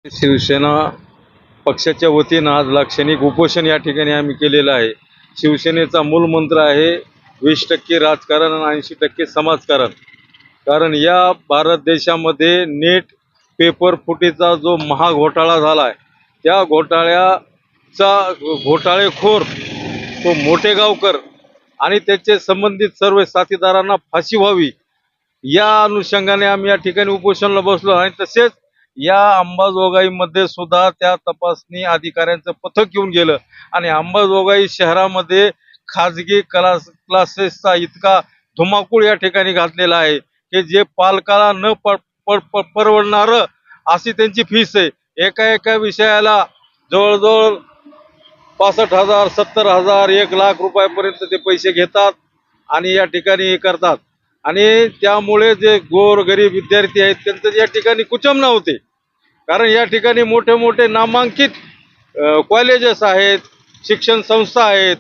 शिवसेना पक्षाच्या वतीनं आज लाक्षणिक उपोषण या ठिकाणी आम्ही केलेलं आहे। शिवसेनेचा मूलमंत्र आहे 20% राजकारण आणि 80% समाजकारण। कारण या भारत देशामध्ये नेट पेपर फुटीचा जो महाघोटाळा झाला आहे, त्या घोटाळ्याचा घोटाळेखोर तो मोठेगावकर आणि त्याचे संबंधित सर्व साथीदारांना फाशी व्हावी, या अनुषंगाने आम्ही या ठिकाणी उपोषणाला बसलो। आणि तसेच या अंबाजोगाईमध्ये सुद्धा त्या तपासणी अधिकाऱ्यांचं पथक येऊन गेलं आणि अंबाजोगाई शहरामध्ये खाजगी क्लासेसचा इतका धुमाकूळ या ठिकाणी घातलेला आहे की जे पालकाला न परवडणारं अशी त्यांची फीस आहे। एका विषयाला जवळजवळ 65,000, 70,000, 1,00,000 रुपयापर्यंत ते पैसे घेतात आणि या ठिकाणी हे करतात। आणि त्यामुळे जे गोरगरीब विद्यार्थी आहेत त्यांचं या ठिकाणी कुचंबना होते। कारण या ठिकाणी मोठे मोठे नामांकित कॉलेजेस आहेत, शिक्षण संस्था आहेत।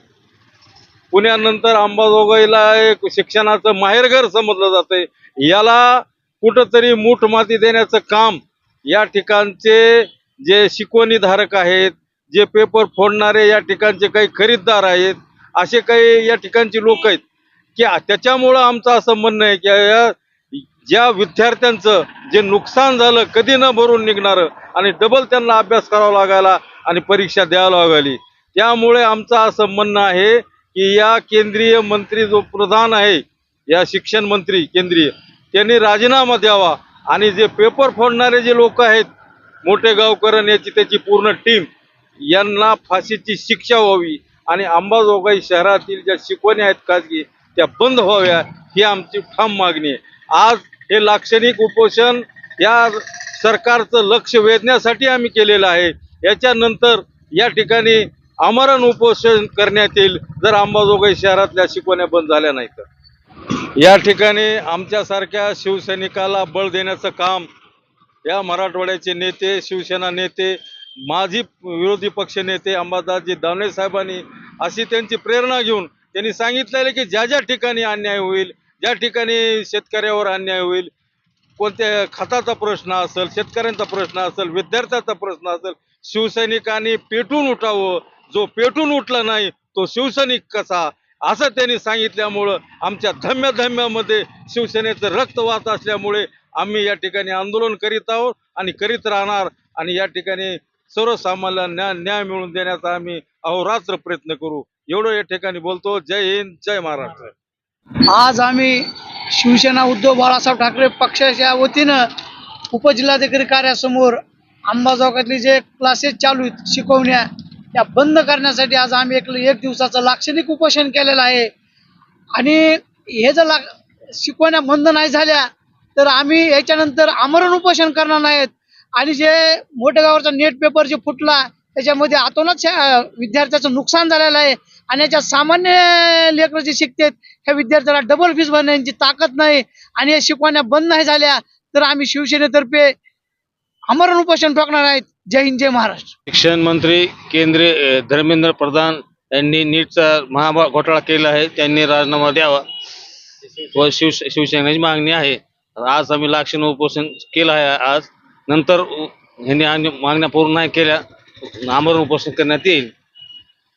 पुण्यानंतर अंबाजोगाईला एक शिक्षणाचं माहेरघर समजलं जातंय। याला कुठंतरी मूठ माती देण्याचं काम या ठिकाणचे जे शिकवणी धारक आहेत, जे पेपर फोडणारे या ठिकाणचे काही खरीददार आहेत, असे काही या ठिकाणचे लोक आहेत की त्याच्यामुळं आमचं असं म्हणणं आहे की या ज्या विद्यार्थ्यांचं जे नुकसान झालं कधी न भरून निघणारं आणि डबल त्यांना अभ्यास करावा लागायला आणि परीक्षा द्यायला लागाली, त्यामुळे आमचं असं म्हणणं आहे की या केंद्रीय मंत्री जो प्रधान आहे, या शिक्षण मंत्री केंद्रीय, त्यांनी राजीनामा द्यावा आणि जे पेपर फोडणारे जे लोक आहेत मोठेगावकर याची त्याची पूर्ण टीम, यांना फाशीची शिक्षा व्हावी आणि अंबाजोगाई शहरातील ज्या शिकवणी आहेत खाजगी त्या बंद व्हाव्या, ही आमची ठाम मागणी आहे। आज हे लाक्षणिक उपोषण या सरकारचं लक्ष वेधण्यासाठी आम्ही केलेलं आहे। याच्यानंतर या ठिकाणी आमरण उपोषण करण्यात येईल जर अंबाजोगाई शहरातल्या शिकवण्या बंद झाल्या नाही तर। या ठिकाणी आमच्यासारख्या शिवसैनिकाला बळ देण्याचं काम या मराठवाड्याचे नेते, शिवसेना नेते, माजी विरोधी पक्ष नेते अंबादासजी दानवे साहेबांनी अशी त्यांची प्रेरणा घेऊन त्यांनी सांगितलेलं की ज्या ज्या ठिकाणी अन्याय होईल, ज्या ठिकाणी शेतकऱ्यावर अन्याय होईल, कोणत्या खताचा प्रश्न असेल, शेतकऱ्यांचा प्रश्न असेल, विद्यार्थ्याचा प्रश्न असेल, शिवसैनिकांनी पेटून उठावं। जो पेटून उठला नाही तो शिवसैनिक कसा, असं त्यांनी सांगितल्यामुळं आमच्या धम्यामध्ये शिवसेनेचं रक्त वाहत असल्यामुळे आम्ही या ठिकाणी आंदोलन करीत आहोत आणि करीत राहणार। आणि या ठिकाणी सर्वसामान्यांना न्याय मिळवून देण्याचा आम्ही अहोरात्र प्रयत्न करू, एवढं या ठिकाणी बोलतो। जय हिंद, जय महाराष्ट्र। आज आम्ही शिवसेना उद्धव बाळासाहेब ठाकरे पक्षाच्या वतीनं उपजिल्हाधिकारी कार्यासमोर अंबाजोगाईतले जे क्लासेस चालू आहेत शिकवण्या, त्या बंद करण्यासाठी आज आम्ही एक दिवसाचं लाक्षणिक उपोषण केलेलं आहे। आणि हे जर शिकवण्या बंद नाही झाल्या तर आम्ही याच्यानंतर आमरण उपोषण करणार नाहीत। आणि जे मोठेगावचा नेट पेपर जे फुटला त्याच्यामध्ये अतोनात विद्यार्थ्याचं नुकसान झालेलं आहे आणि याच्या सामान्य लेकरं जे शिकतात ह्या विद्यार्थ्याला डबल फीस भरण्याची ताकद नाही आणि या शिकवण्या बंद नाही झाल्या तर आम्ही शिवसेनेतर्फे आमरण उपोषण ठोकणार आहेत। जय हिंद, जय महाराष्ट्र। शिक्षण मंत्री केंद्रीय धर्मेंद्र प्रधान यांनी नीटचा महाघोटाळा केला आहे, त्यांनी राजीनामा द्यावा व शिवसेनेची मागणी आहे। आज आम्ही लाक्षणिक उपोषण केलं आहे। आज नंतर ह्यांनी मागण्या पूर्ण नाही केल्या आमरण उपोषण करण्यात येईल।